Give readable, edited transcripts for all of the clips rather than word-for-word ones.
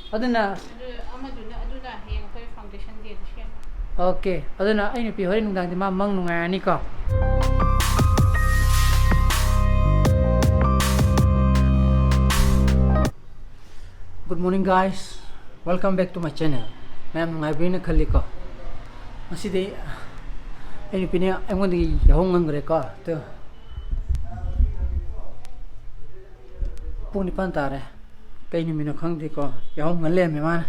aduna okay aduna ai nupi hore nungdang di ma mang nungairani ko good morning guys, welcome back to my channel. Ma'am Nungairani khali ko masidi ai nupi ne angon di yahong ngre ko to puni pantare kai ni mino khang di ko yahong ngale me man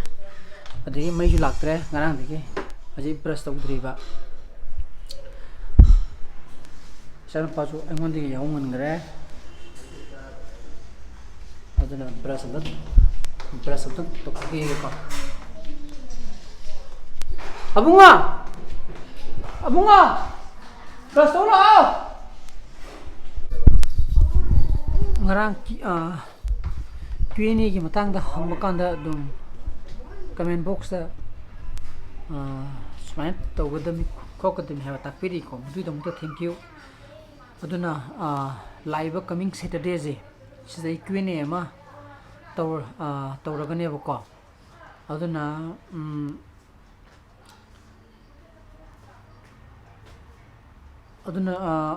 adi mai ju laktre ngarang di aji brush to udriba san pasu angon di yahong ngre aduna brush to ki ko abunga brush to la ngarang Q&A ki matangda hambakanda dum comment box da smart tawgadami kokadami ha takpiri ko duidam to thank you aduna live coming Saturday je sidai Q&A ma tawragane bako aduna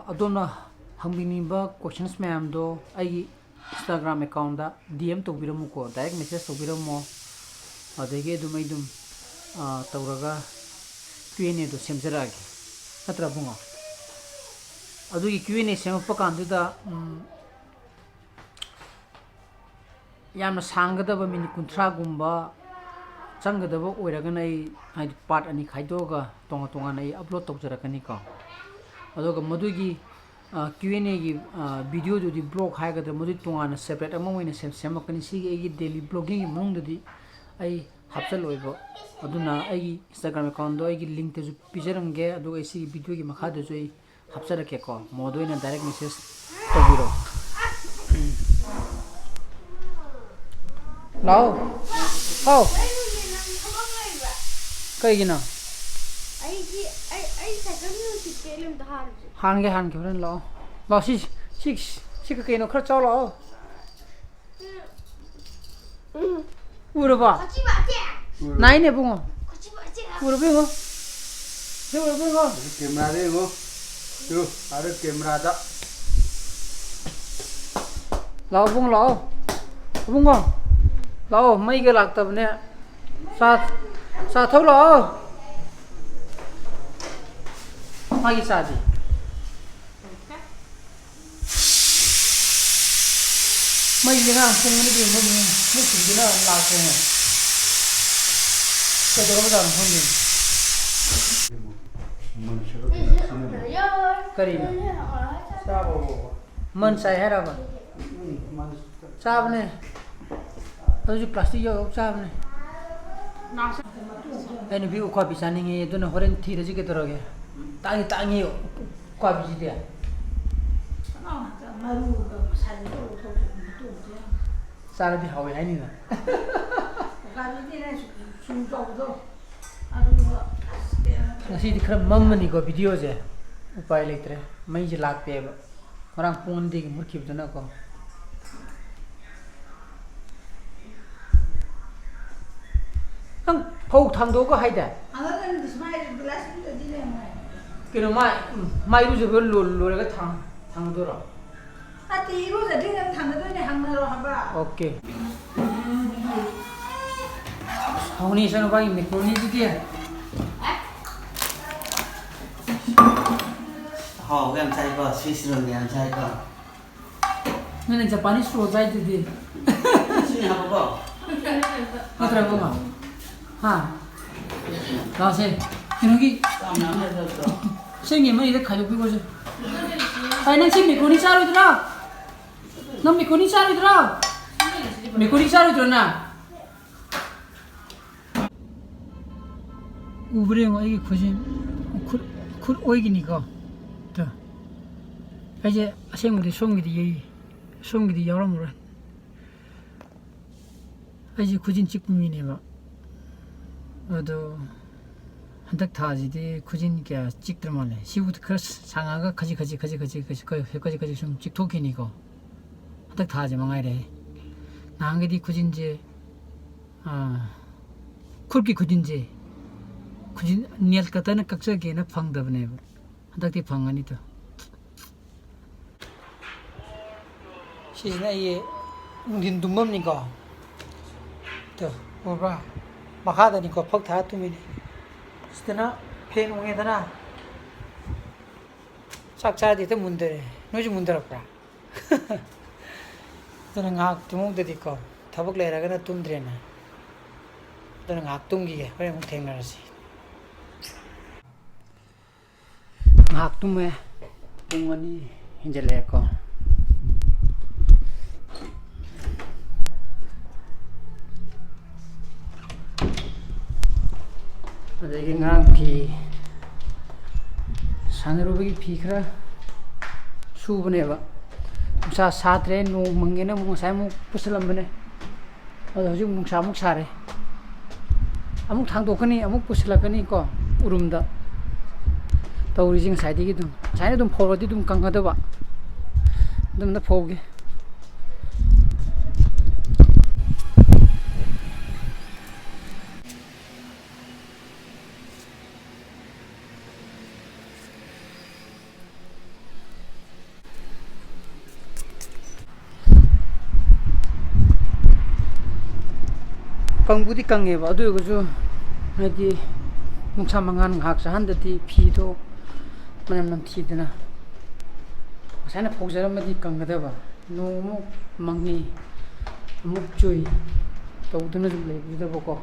adona hambiniba questions ma'am do ai Instagram account da DM touwirammu ko direct message touwirammo adege dumai dum tawraga Q&A do semjaragi natra bunga adugi Q&A sempa kanduda yamna sanggadaba min kunthra gumba changgadaba oiragana ai part ani khaidoga tonga nei upload tawjarakani ko adoga madugi Q&A gi video do di blog haigada modi tongana separate among in semakani si gi daily blogging mong di ai hapsal oibo aduna ai Instagram account do ai link te ju pijarange adu ai si video gi makha de ju ai hapsara ke ko modo ina direct message to biro lao how kai gina hange horen lo si ka keno khar chaw lo uro ba nai ne bungo uro bungo camera de go yo are camera da lao bungo lao mai ga lak tab ne sa thau lo magi sadi mai jina pung ni di mu jina la ke ne ko do ba phone din kari na sa bo man sai hera ba sa ne aju plastic yo sa ne ene bi ko bi sani nge do na horen thi re ji ke toroge tangi ko bi ji dia सारा भी हवे है नहीं ना नसी दिखर मम्मनी को video जे उपाय लेतरे मैं जे लाग पे orang pungun di murkib dana ko ang phau thang do ko haida kino mai ru je lo ga thang do ro okay hauni sana bagi mikroni dia hao gam chai ko Swiss ron gam chai ko nene Japanese ro jai di si ha ko matra ko ma ha ka se kinogi tam nam ne to 생이 뭐 이렇게 가지고 이거지 아니 난 지금 미코니 싸로 들어 넌 미코니 싸로 들어 미코니 싸로 들어나 우브랭어 이게 굳이 쿨 오이기니까 또 이제 생물이 송기디 여러모로 이제 굳이 찍품이네 막 어도 한딱 타지디 굳이 게 찍들만래 시부터 그 상하가 가지 좀 찍토기니까 한딱 타지 망아이래 나한게디 굳이 이제 ꯈꯨꯠꯀꯤ ꯈꯨꯖꯤꯟꯁꯦ ꯈꯨꯖꯤꯟ nail ꯀꯇꯔꯅ ꯀꯛꯆꯒꯦꯅ ꯐꯪꯗꯕꯅꯦꯕ ꯍꯟꯗꯛꯇꯤ ꯐꯪꯒꯅꯤꯗꯣ ꯁꯤꯁꯤꯅ ꯑꯩ ꯅꯨꯡꯊꯤꯟ ꯇꯨꯝꯐꯝꯅꯤꯀꯣ ꯎꯕ꯭ꯔꯥ ꯃꯈꯥꯗꯅꯤꯀꯣ ꯐꯛ ꯊꯥꯔ ꯇꯨꯝꯃꯤꯅꯤ ꯁꯤꯗꯅ ꯐꯦꯟ ꯎꯪꯉꯦꯗꯅ ꯆꯥꯛ ꯆꯥꯔꯗꯤ ꯍꯦꯛꯇ ꯃꯨꯟꯗꯔꯦ ꯅꯣꯏꯁꯨ ꯃꯨꯟꯗꯔꯛꯄ꯭ꯔꯥ ꯑꯗꯨꯅ ꯉꯥꯏꯍꯥꯛ ꯇꯨꯝꯍꯧꯗꯗꯤꯀꯣ ꯊꯕꯛ ꯂꯩꯔꯒꯅ ꯇꯨꯝꯗ꯭ꯔꯦꯅ ꯑꯗꯨꯅ ꯉꯥꯏꯍꯥꯛ ꯇꯨꯝꯈꯤꯒꯦ ꯍꯣꯔꯦꯟ ꯑꯃꯨꯛ ꯊꯦꯡꯅꯔꯁꯤ ngạc tung mẹ tung anh đi hình như lẹ con ở đây cái ngang thì sáng rồi cái phi khá su bên này vậy sa sát đấy nụ măng cái nó măng sai măng pusalam bên này ở đây chúng măng sa măng sa đấy amuk thang to cái này amuk pusala cái này có urum đó tàu riêng sai đi cái đúng sai nó đúng phô đi đúng căng cái đó đúng nó phô cái căng bút đi căng nghe vào đôi cái chú này thì nung sa mangan ngak sa handa ti phi to manam nam thi dena sai na phojara ma di kang ga ba no mo mangi muk chui to duna ju le bi da boko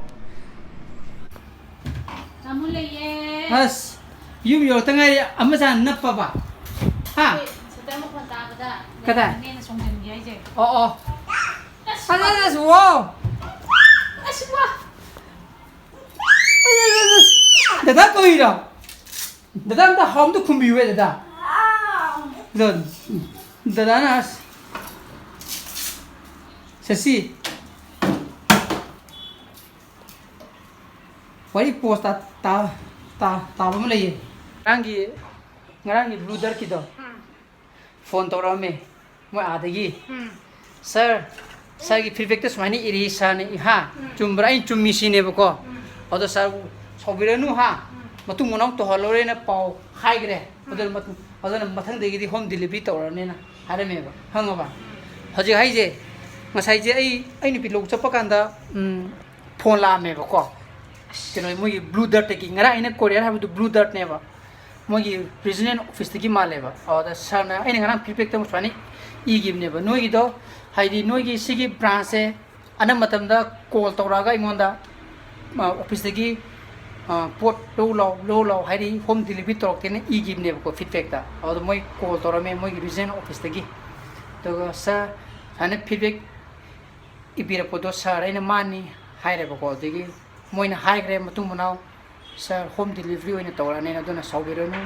amule ye has yum yo tangai amasan nappa ba ha sata mo khata bada kada ne na song jin ye je oh alas wow aswa Dada koi ra. Dada ta hom to khumbi we dada. Don. Dada na Sasi. Wai post ta ba ma lai. Ngarang gi blue dar ki do. Phone to ra me. Moi a da gi. Sir gi feedback to smani iri sa ni ha. Chumbra in chummi si ne ba ko. Odo sir Sobiranu ha, matung monong to halore na pau khai gre, odol mathang degi di home delivery to ra ne na, hare me ba, hanga ba. Hoji hai je, ngasai je ai ni pilok chapa kanda phone la me ba ko. Keno moi blue dart ki ngara ina courier ha bu blue dart ne ba. Moi president office ki male ba. Oda sana ai ngara feedback to swani Eigi ne ba. Noi gi do hai di noi gi sigi branch e anam matam da call to ra ga ingonda office ki pot low hai di home delivery talk tene Eigi ne ko feedback ta aw moi call to ra me moi region office tagi to sa ane feedback ibira ko do sa raina mani hai re ko tagi moi na hai gre matung manau sa home delivery oina to ra ne na dona saubiro no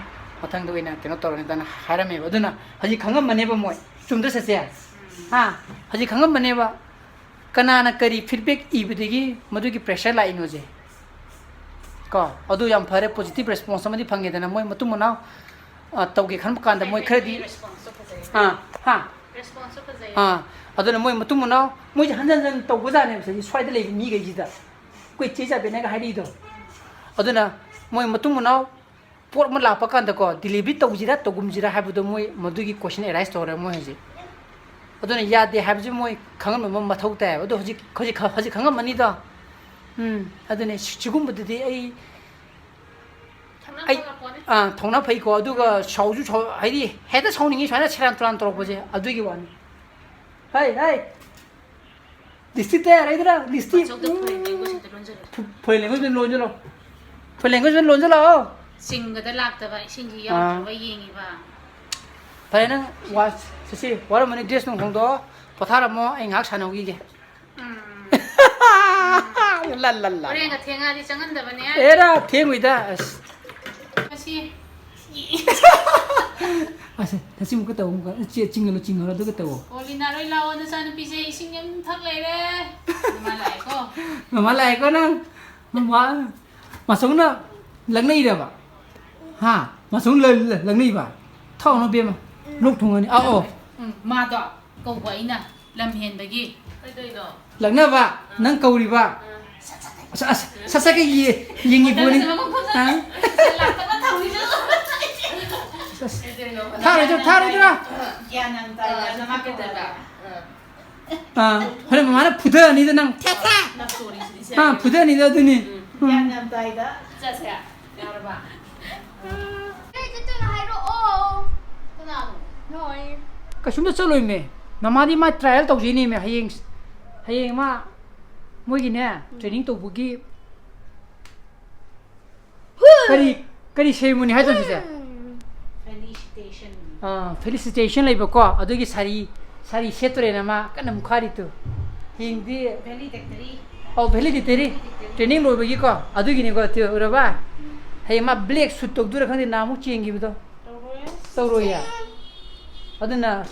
mathang do ina keno to ra ne dana hara me baduna haji khangam mane ba moi chumda sa se ha haji khangam mane ba kana na kari feedback ibidigi madu ki pressure la ino je ko adu yam phare positive response amadi phange dana moi matum mana tawge khan kan da moi khredi ha response pa jai aduna moi matum mana moi hanjan tawgo ja ne sai swai da le mi ge ji da koi che ja be na ga hari do aduna moi matum mana por ma la pa kan da ko delivery tawji da togum ji da ha bu do moi madu gi question arise to ra moi ji aduna ya de ha ji moi khangam ma mathau ta adu hoji khangam mani da adune chigumbuddhi ai thongna phai ko aduga shauju haidi heda chauningi swana cheran turan torok boje adugi wani hai listi te raidra listi phailengo ben lonjalo sing ga da lak da ba sing ji yaw ba yengi ba phaina wa sisi wara mani dress nong thong do pothara mo ai ngak sanogi ge la ore nga thenga di changan da bane era thengui da asi thasi mu ka taw mu ka chingalo do ka taw olina roi lao na san pi se ising yam thak lai re mama lai ko na ma song na lang nei da ba ha ma song lang nei ba thau no be ma lok thung ani ma do ko wai na lam hen ba gi doi do lang na ba nang kauri ba 사사가 잉이 보니 타르더라 야낭 따라 마켓 들어가. 그래 뭐하나 부대 니들 낭 태타 부대 니들더니 야낭 따이다. 자세야. 열어봐. kasumda chaloi me namadi ma trial tau jini me hayeng ma mogi ne training to bugi kari ceremony ha jang se felicitation lai ba ko adugi sari setore na ma kanam khari tu hing di valedictory training loi bagi ko adugi ne ko tu ura ba hayeng ma black suit tok dura khandi namu chengi bido tawroi ya aduna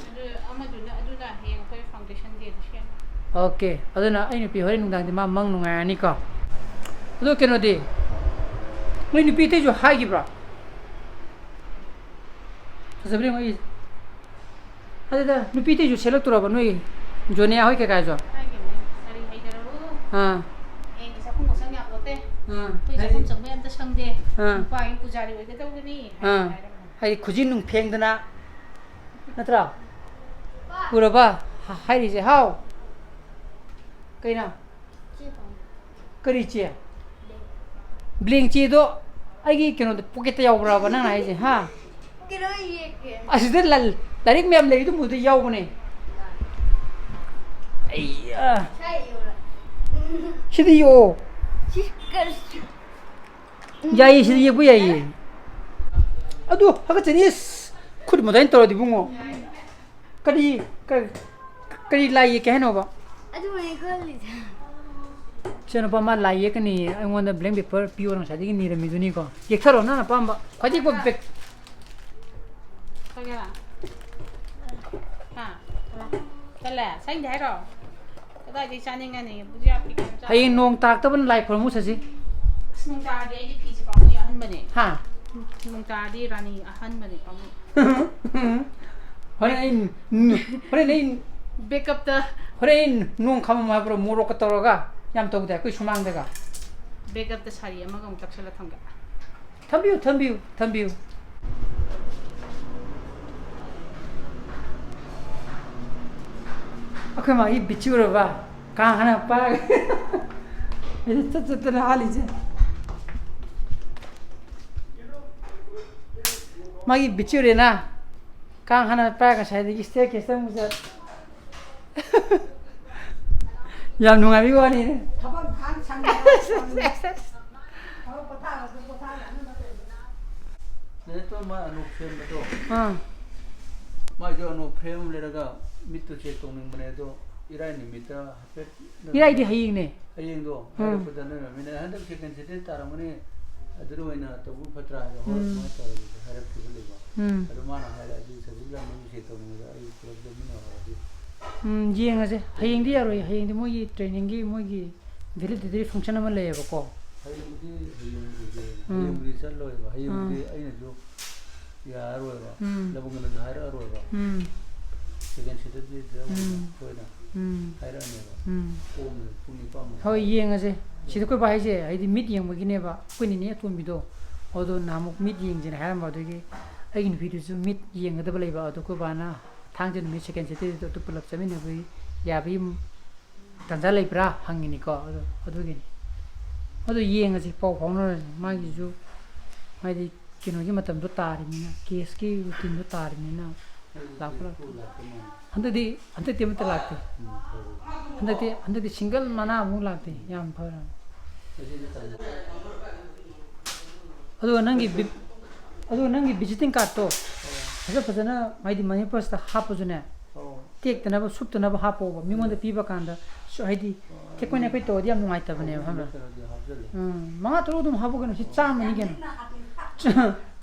okay aduna ai nupi hore nungdang di ma mang nungairani ko adu keno di mai nupi te jo hai gi bra sabri mai ada nupi te jo select tura ba noi jone hoi ke ka jo hai khujin nung pheng dana natra uraba hai ri je how kaina kari che bling che do ai keno de pocket yaw bra ba nang ai je ha keno ye ke aside lal tarik me am le du mu de yaw bane ai shidi yo yayi shidi ye bu yayi adu haga chenis khud mo dain tor di bungo kari lai ye ke no ba chana pa ma lai ye kani I want the blank paper pure na sadi ni rami duni ko yekharo na pa ba khadi ko bek kagera ha tala sai dai ro kada di chaning ani bujia pikam hai nong tak ta ban lai khormu sa ji nong ta de ai pi chi pa ni han bane ha nong ta di rani han bane pa hore backup ta hore nong kham ma bro moro ka toroga yam to da ku sumang daga backup ta sari ama gam taksala thanga thambiu akhoi ma I bichura ba ka hana pa ede tat na hali je magi bichure na kang hana pa ka sai di ste ke sam sa yam nunga bi wani ne thaban khan sang ne to ma anu frame ba to ma jo anu frame le raga mittu che tong ning bane to irai ni mita hapet irai di haying ne haying do ha ko da na mina handa ke kan se te taramane adru waina to bu fatra ho ma ta harap ke le ba adu mana hala di se bu la mu se to ni ga ai problem ni ho di yeng ase haying di yaroi haying di moi training gi moi gi validity function ama le ba ko haying di chal lo ba haying di ai na jo ya ro ba la bu ngana ha ro ba second set di da ko na hai ra ne ba om puni pa ma hoi yeng ase sida ko ba je ai di mid yeng ma gi ne ba puni ne to mi do odo namuk mid yeng jin ha ma do gi ai ni video su mid yeng da ba le ba odo ko ba na thang jin mi second set di to pulap chami ne bi ya bi tanza lai bra hang ni ko odo gi odo yeng ase pau phong no ma gi ju mai di kino gi matam do tari ni na case ki routine do tari ni na lakla ante ti mata lakte ante ti single mana mu lakte yam phara adu nangi visiting card to fajana mai di Manipur sta hapu june tek tana ba sup tana ba hapo ba mi mon da piba kanda so haidi tekone pe to diam ngai ta bane hamra ma to dum hapu gan si cham ni gen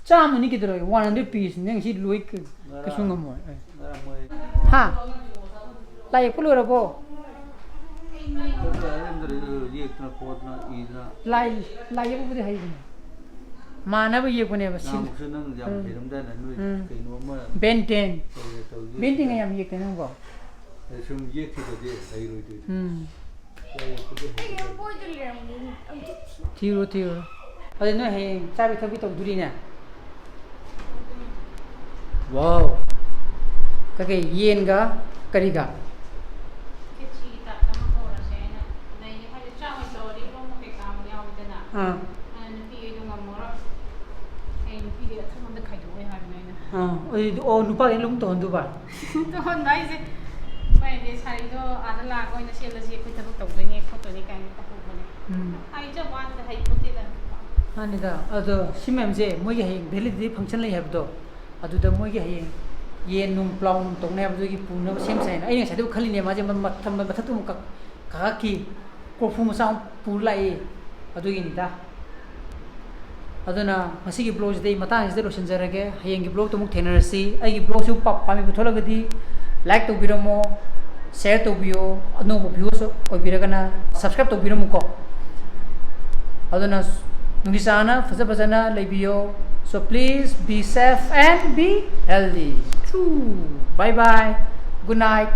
cham ni ki dro 100 piece neng si luik ka sunga mo ha lai pulu ra bo lai bu de hai mana ba ye bune ba sin benten ayam ye kan ba sum ye ki de ai ro de Thiru thiru. Ade no he chabi thabi to duri ne. Wow. Kake yen ga kari ga. Oh, Nupa yang lung tuan tu ba? Tuan dah is. Baik dia cari tu ada lah kau ini sih lagi kita tu tahu ni foto ni kan tak boleh. Hai je wan dah hai putih dah. Ani dah, ada si mem je, moi yang daily day function lagi apa tu? Adu dah moi yang yen num plau tong ne apa tu ki pun nama same same. Ini saya tu kali ni macam mat tu muka kaki kofu musang pulai adu ini dah. Aduna masih blog jadi mata ini terus senjara ke, hayang blog tu muk tenerasi, ay blog tu pami betul lagi di like tu biramu, share tu bio, anu views oi biragana, subscribe tu biramu ko. Aduna nungi sana, fasa lay bio. So please be safe and be healthy. Bye bye. Good night.